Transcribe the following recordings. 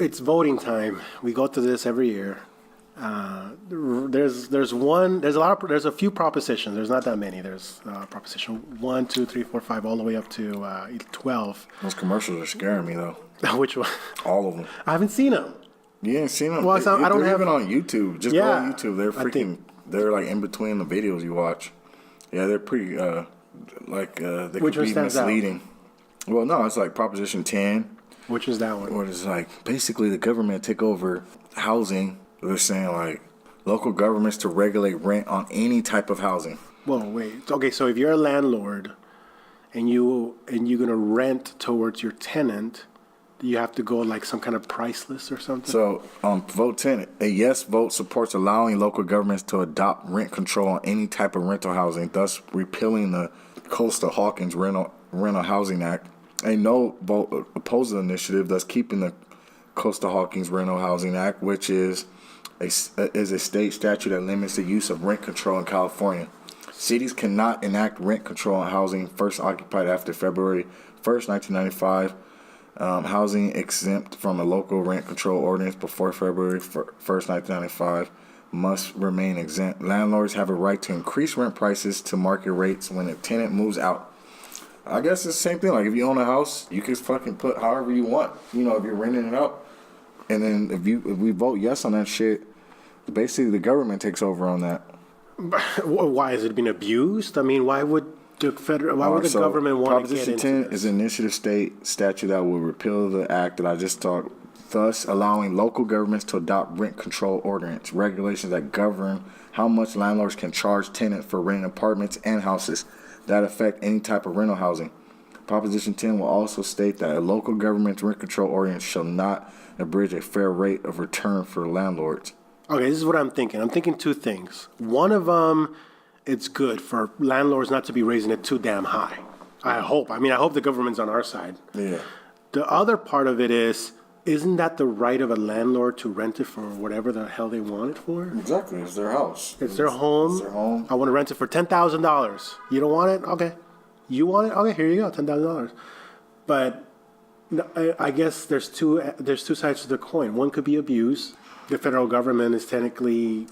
it's voting time. We go through this every year. There's a few propositions. There's not that many. There's proposition 1, 2, 3, 4, 5, all the way up to 12. Those commercials are scaring me though. Which one? All of them. I haven't seen them. You ain't seen them? Well, I don't have even on YouTube. Just go on YouTube. They're freaking. They're like in between the videos you watch. Yeah, they're pretty. They Which could be misleading. Out? Well, no, it's like Proposition 10. Which is that one? Where it's like basically the government take over housing. They're saying like local governments to regulate rent on any type of housing. Whoa, wait. Okay, so if you're a landlord and you're gonna rent towards your tenant, you have to go like some kind of price list or something? So vote 10, a yes vote supports allowing local governments to adopt rent control on any type of rental housing, thus repealing the Costa-Hawkins Rental Housing Act. A no vote opposes the initiative, thus keeping the Costa-Hawkins Rental Housing Act, which is a state statute that limits the use of rent control in California. Cities cannot enact rent control on housing first occupied after February 1st, 1995. Housing exempt from a local rent control ordinance before February 1st, 1995 must remain exempt. Landlords have a right to increase rent prices to market rates when a tenant moves out. I guess it's the same thing. Like if you own a house, you can fucking put however you want. You know, if you're renting it out. And then if we vote yes on that shit, basically the government takes over on that. Why is it being abused? I mean, why would the government want to get into this? Proposition 10 is an initiative state statute that will repeal the act that I just talked, thus allowing local governments to adopt rent control ordinance, regulations that govern how much landlords can charge tenants for renting apartments and houses that affect any type of rental housing. Proposition 10 will also state that a local government's rent control ordinance shall not abridge a fair rate of return for landlords. Okay, this is what I'm thinking. I'm thinking two things. One of them, it's good for landlords not to be raising it too damn high. I hope. I hope the government's on our side. Yeah. The other part of it is, isn't that the right of a landlord to rent it for whatever the hell they want it for? Exactly. It's their house. It's their home. It's their home. I want to rent it for $10,000. You don't want it? Okay. You want it? Okay, here you go, $10,000. But I guess there's two sides to the coin. One could be abuse. The federal government is technically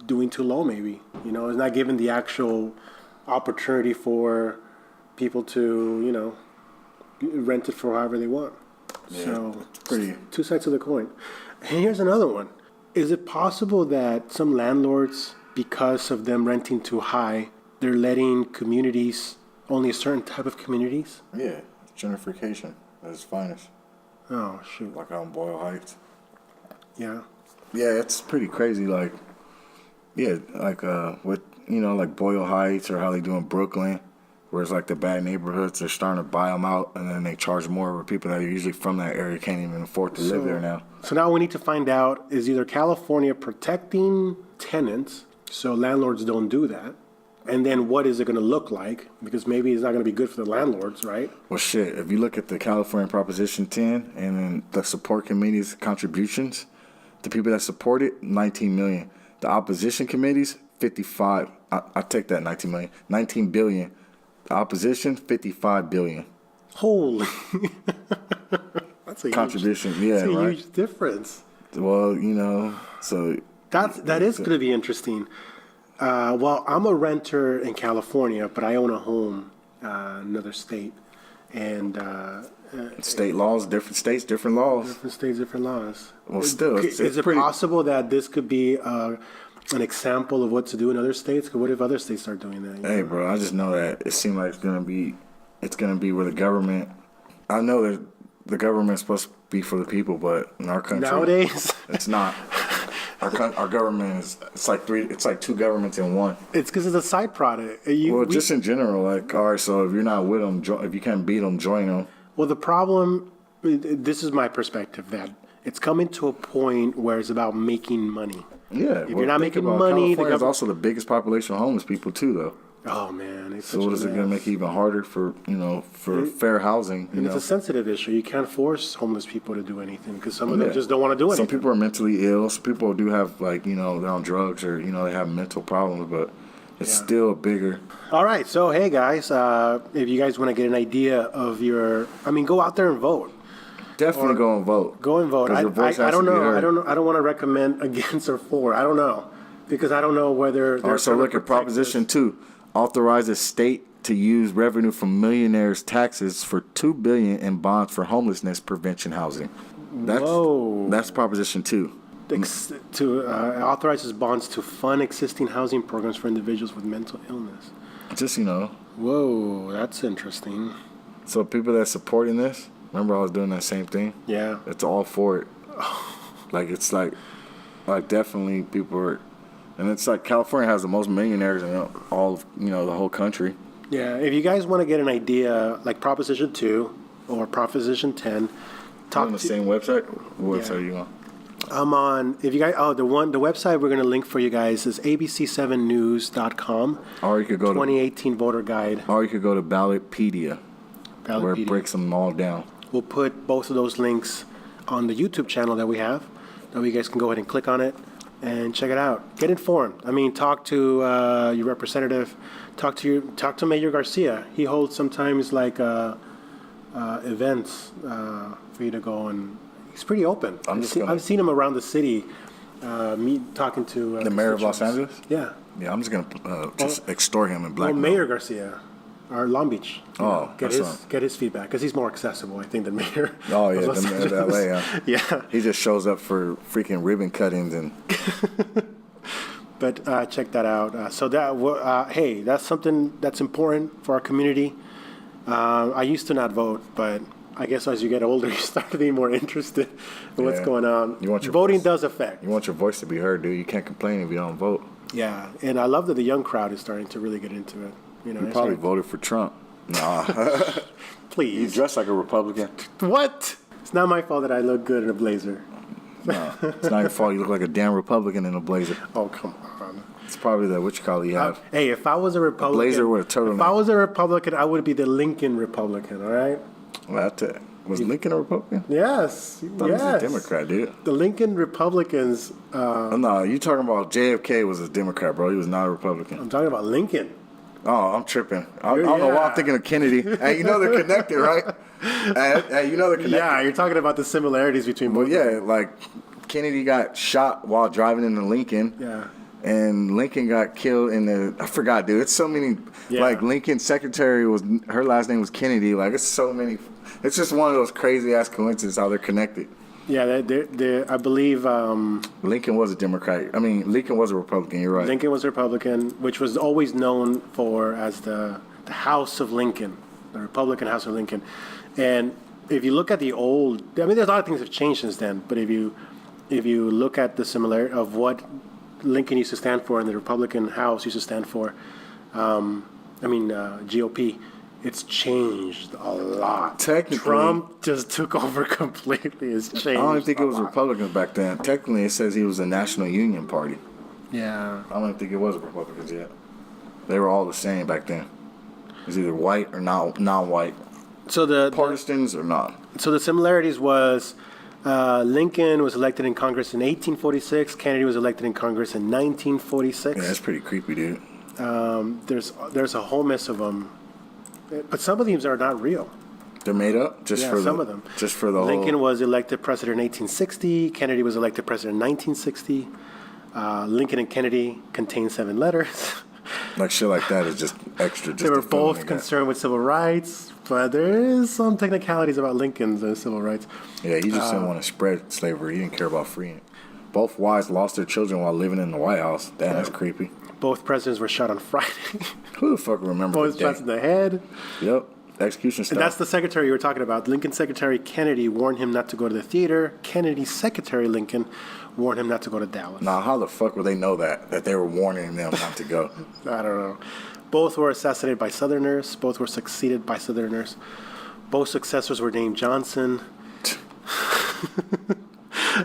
doing too low, maybe. You know, it's not giving the actual opportunity for people to, you know, rent it for however they want. Yeah, so, it's pretty. Two sides of the coin. And here's another one. Is it possible that some landlords, because of them renting too high, they're letting communities, only a certain type of communities? Yeah, gentrification at its finest. Oh, shoot. Like out in Boyle Heights. Yeah. Yeah, it's pretty crazy. Like, yeah, like with, you know, like Boyle Heights or how they do in Brooklyn, where it's like the bad neighborhoods, they're starting to buy them out, and then they charge more where people that are usually from that area can't even afford to live there now. So now we need to find out, is either California protecting tenants so landlords don't do that, and then what is it going to look like? Because maybe it's not going to be good for the landlords, right? Well, shit, if you look at the California Proposition 10 and then the support committee's contributions, the people that support it, 19 million. The opposition committees, 55. I take that, 19 million. 19 billion. The opposition, 55 billion. Holy. That's a contribution. Huge difference. Well, you know, so that is going to be interesting. Well, I'm a renter in California, but I own a home in another state, and state laws, different states, different laws. Different states, different laws. Well, still, is it possible that this could be an example of what to do in other states? Because what if other states start doing that? Hey, bro, I just know that it seems like it's gonna be where the government. I know that the government's supposed to be for the people, but in our country nowadays, it's not. Our government is it's like two governments in one. It's because it's a side product. Just in general, like, all right, so if you're not with them, if you can't beat them, join them. Well, the problem, this is my perspective, that it's coming to a point where it's about making money. Yeah. If you're not making money, California is also the biggest population of homeless people too, though. Oh man! So what is it going to make it even harder for fair housing? It's a sensitive issue. You can't force homeless people to do anything because some of them just don't want to do anything. Some people are mentally ill. Some people do have they're on drugs or they have mental problems, but it's still bigger. All right, so hey guys, if you guys want to get an idea of go out there and vote. Definitely go and vote. Go and vote. 'Cause your voice I has don't to be know. heard. I don't want to recommend against or for. I don't know because I don't know whether. All right, so look at Proposition 2. Authorizes state to use revenue from millionaires' taxes for $2 billion in bonds for homelessness prevention housing. That's Proposition 2. To authorizes bonds to fund existing housing programs for individuals with mental illness. Just, Whoa, that's interesting. So people that supporting this, remember I was doing that same thing? Yeah. It's all for it. It's like definitely people are, and it's like California has the most millionaires in all of, the whole country. Yeah, if you guys want to get an idea, like Proposition 2 or Proposition 10, talk on the same website? What website are you on? I'm on, if you guys, the website we're going to link for you guys is abc7news.com. Or you could go 2018 voter guide. Or you could go to Ballotpedia, where it breaks them all down. We'll put both of those links on the YouTube channel that we have, that you guys can go ahead and click on it and check it out. Get informed. I mean, talk to your representative. Talk to Mayor Garcia. He holds sometimes like events for you to go, and he's pretty open. I've seen him around the city, talking to the mayor of Los Angeles. Yeah. Yeah, I'm just gonna extort him and blackmail. Well, Mayor Garcia, or Long Beach. Get that's his feedback because he's more accessible, I think, than Mayor. Oh yeah, the mayor of LA. Yeah. He just shows up for freaking ribbon cuttings and. But check that out. Hey, that's something that's important for our community. I used to not vote, but I guess as you get older, you start to be more interested in what's going on. Voting does affect. You want your voice to be heard, dude. You can't complain if you don't vote. Yeah, and I love that the young crowd is starting to really get into it. You probably voted for Trump. Nah. Please. You dress like a Republican. What? It's not my fault that I look good in a blazer. No, it's not your fault. You look like a damn Republican in a blazer. Oh, come on. It's probably the you have. Hey, if I was a Republican, a blazer with a turtleneck. If I was a Republican, I would be the Lincoln Republican. All right. Well, was Lincoln a Republican? Yes. I thought he was a Democrat, dude. The Lincoln Republicans. No, you talking about JFK was a Democrat, bro. He was not a Republican. I'm talking about Lincoln. Oh, I'm tripping. I don't know why I'm thinking of Kennedy. Hey, they're connected, right? Hey, they're connected. Yeah, you're talking about the similarities between both. Well, yeah, like Kennedy got shot while driving in the Lincoln. Yeah. And Lincoln got killed I forgot, dude. It's so many. Yeah. Like Lincoln's secretary her last name was Kennedy. Like it's so many. It's just one of those crazy ass coincidences how they're connected. Yeah, I believe. Lincoln was a Democrat. I mean, Lincoln was a Republican. You're right. Lincoln was a Republican, which was always known as the House of Lincoln, the Republican House of Lincoln. And if you look at the old, I mean, there's a lot of things that have changed since then. But if you look at the similarity of what Lincoln used to stand for and the Republican House used to stand for, GOP, it's changed a lot. Technically, Trump just took over completely. It's changed. I don't think it was Republicans back then. Technically, it says he was a National Union Party. Yeah. I don't think it was Republicans yet. They were all the same back then. It was either white or non-white. So partisans or not. So the similarities was Lincoln was elected in Congress in 1846. Kennedy was elected in Congress in 1946. Yeah, that's pretty creepy, dude. There's a whole mess of them. But some of these are not real. They're made up? Some of them. Just for the Lincoln was elected president in 1860. Kennedy was elected president in 1960. Lincoln and Kennedy contain 7 letters. Like shit like that is just extra. They were both concerned with civil rights, but there is some technicalities about Lincoln's civil rights. Yeah, he just didn't want to spread slavery. He didn't care about freeing it. Both wives lost their children while living in the White House. Damn, that's creepy. Both presidents were shot on Friday. Who the fuck remembers Both shots in the head. Yep. Execution style. And that's the secretary you were talking about. Lincoln's secretary Kennedy warned him not to go to the theater. Kennedy's secretary Lincoln warned him not to go to Dallas. Now, how the fuck would they know that they were warning them not to go? I don't know. Both were assassinated by Southerners. Both were succeeded by Southerners. Both successors were named Johnson.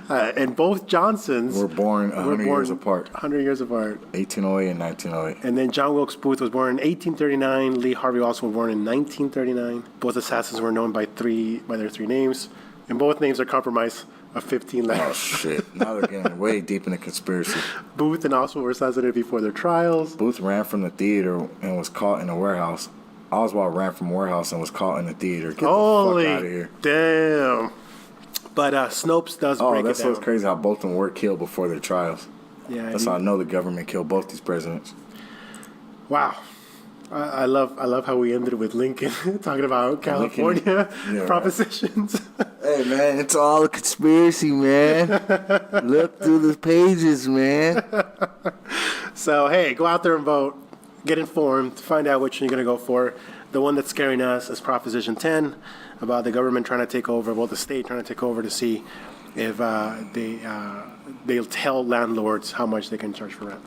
And both Johnsons were born 100 years apart. 100 years apart. 1808 and 1908. And then John Wilkes Booth was born in 1839. Lee Harvey Oswald was born in 1939. Both assassins were known by their 3 names. And both names are compromised of 15 letters. Oh, shit. Now they're getting way deep in the conspiracy. Booth and Oswald were assassinated before their trials. Booth ran from the theater and was caught in a warehouse. Oswald ran from a warehouse and was caught in the theater. Get the fuck out of here. Damn. But Snopes does Oh, break it that's down. what's crazy how both of them were killed before their trials. Yeah, That's how I know the government killed both these presidents. wow. I love how we ended with Lincoln talking about California Yeah. propositions. Hey, man, it's all a conspiracy, man. Look through the pages, man. So, hey, go out there and vote. Get informed. Find out which one you're going to go for. The one that's scaring us is Proposition 10 about the government trying to take over, well, the state trying to take over to see if they'll tell landlords how much they can charge for rent.